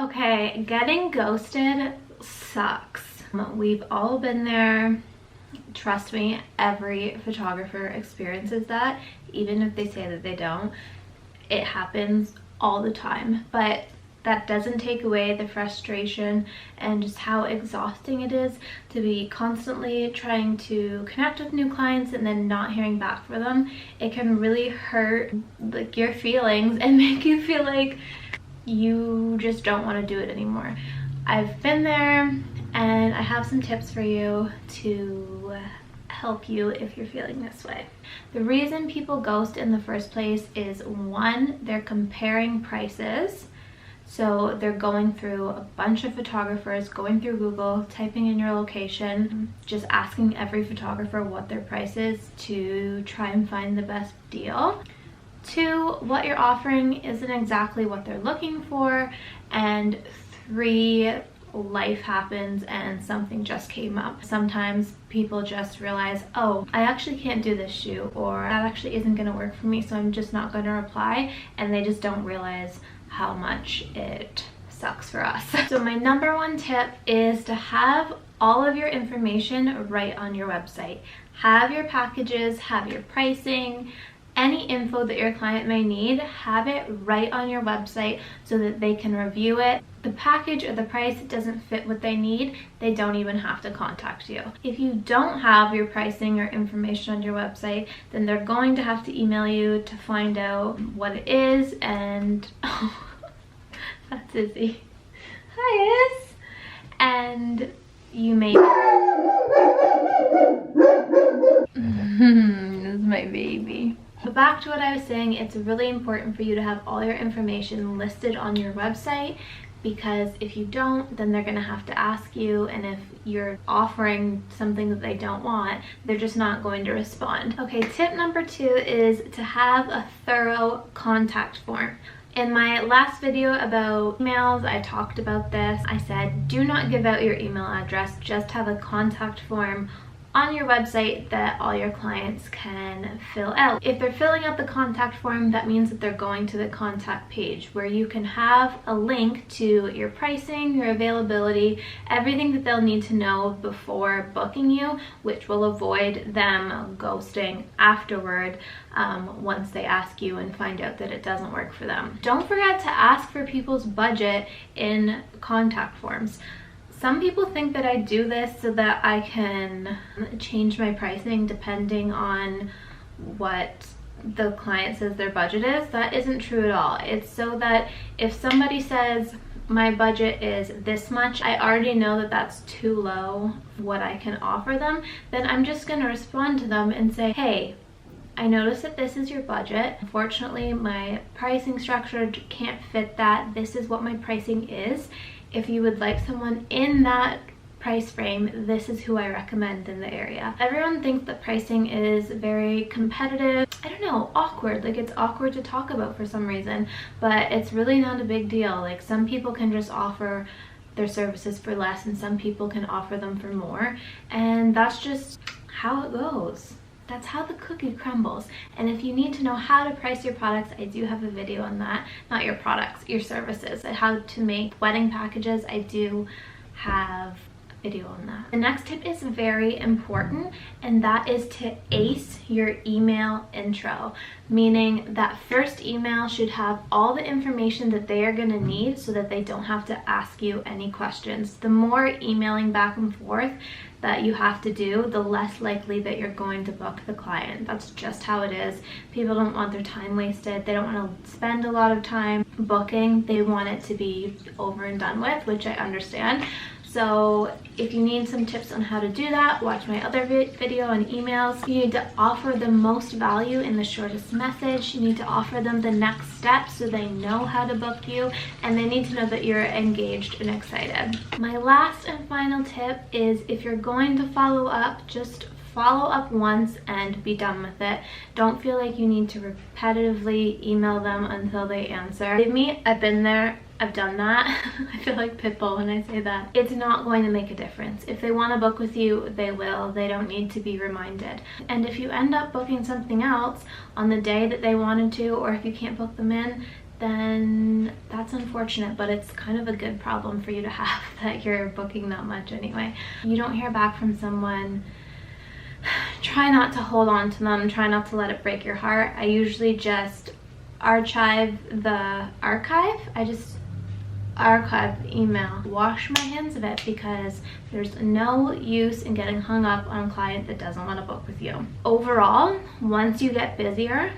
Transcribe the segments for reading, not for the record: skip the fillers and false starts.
Okay, getting ghosted sucks. We've all been there. Trust me, every photographer experiences that, even if they say that they don't. It happens all the time, but that doesn't take away the frustration and just how exhausting it is to be constantly trying to connect with new clients and then not hearing back from them. It can really hurt like your feelings and make you feel like you just don't want to do it anymore. I've been there, and I have some tips for you to help you if you're feeling this way. The reason people ghost in the first place is, one, they're comparing prices. So they're going through a bunch of photographers, going through Google, typing in your location, just asking every photographer what their price is to try and find the best deal. Two, what you're offering isn't exactly what they're looking for. And three, life happens and something just came up. Sometimes people just realize, oh, I actually can't do this shoot, or that actually isn't going to work for me, so I'm just not going to reply, and they just don't realize how much it sucks for us. So my number one tip is to have all of your information right on your website. Have your packages, have your pricing, any info that your client may need, have it right on your website so that they can review it. The package or the price doesn't fit what they need, they don't even have to contact you. If you don't have your pricing or information on your website, then they're going to have to email you to find out what it is. And oh, that's Izzy. Hi, Iz. And you may this is my baby. But back to what I was saying, it's really important for you to have all your information listed on your website, because if you don't, then they're going to have to ask you, and if you're offering something that they don't want, they're just not going to respond. Okay, tip number 2 is to have a thorough contact form. In my last video about emails, I talked about this. I said, do not give out your email address, just have a contact form on your website that all your clients can fill out. If they're filling out the contact form, that means that they're going to the contact page where you can have a link to your pricing, your availability, everything that they'll need to know before booking you, which will avoid them ghosting afterward once they ask you and find out that it doesn't work for them. Don't forget to ask for people's budget in contact forms. Some people think that I do this so that I can change my pricing depending on what the client says their budget is. That isn't true at all. It's so that if somebody says my budget is this much, I already know that that's too low what I can offer them, then I'm just going to respond to them and say, hey, I noticed that this is your budget. Unfortunately, my pricing structure can't fit that. This is what my pricing is. If you would like someone in that price frame, this is who I recommend in the area. Everyone thinks that pricing is very competitive. I don't know, awkward. Like, it's awkward to talk about for some reason, but it's really not a big deal. Like, some people can just offer their services for less, and some people can offer them for more, and that's just how it goes. That's how the cookie crumbles. And if you need to know how to price your products, I do have a video on that. Not your products, your services. How to make wedding packages, I do have a video on that. The next tip is very important, and that is to ace your email intro. Meaning that first email should have all the information that they are going to need so that they don't have to ask you any questions. The more emailing back and forth that you have to do, the less likely that you're going to book the client. That's just how it is. People don't want their time wasted. They don't want to spend a lot of time booking. They want it to be over and done with, which I understand. So if you need some tips on how to do that, watch my other video on emails. You need to offer the most value in the shortest message. You need to offer them the next step so they know how to book you, and they need to know that you're engaged and excited. My last and final tip is, if you're going to follow up, just follow up once and be done with it. Don't feel like you need to repetitively email them until they answer. Believe me, I've been there. I've done that. I feel like Pitbull when I say that. It's not going to make a difference. If they want to book with you, they will. They don't need to be reminded. And if you end up booking something else on the day that they wanted to, or if you can't book them in, then that's unfortunate, but it's kind of a good problem for you to have that you're booking that much anyway. You don't hear back from someone, try not to hold on to them, try not to let it break your heart. I usually just archive the archive. I just archive the email, wash my hands of it, because there's no use in getting hung up on a client that doesn't want to book with you. Overall, once you get busier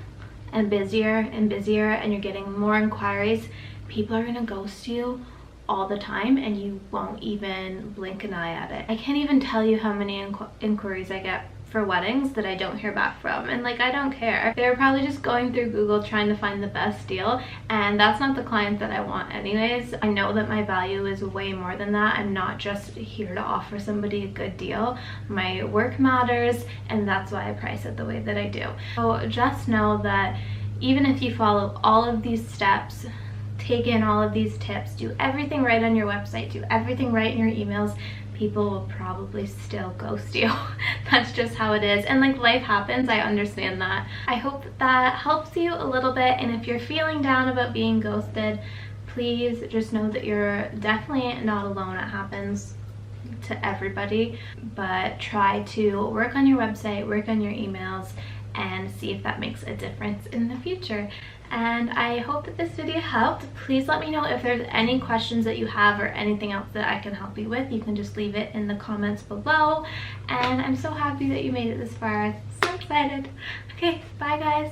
and busier and busier and you're getting more inquiries, people are going to ghost you all the time and you won't even blink an eye at it. I can't even tell you how many inquiries I get for weddings that I don't hear back from, and like, I don't care. They're probably just going through Google trying to find the best deal, and that's not the client that I want anyways. I know that my value is way more than that. I'm not just here to offer somebody a good deal. My work matters, and that's why I price it the way that I do. So just know that even if you follow all of these steps, take in all of these tips, do everything right on your website, do everything right in your emails, people will probably still ghost you. That's just how it is, and like, life happens. I understand that. I hope that helps you a little bit, and if you're feeling down about being ghosted, please just know that you're definitely not alone. It happens to everybody, but try to work on your website, work on your emails, and see if that makes a difference in the future. And I hope that this video helped. Please let me know if there's any questions that you have or anything else that I can help you with. You can just leave it in the comments below. And I'm so happy that you made it this far. I'm so excited. Okay, bye guys.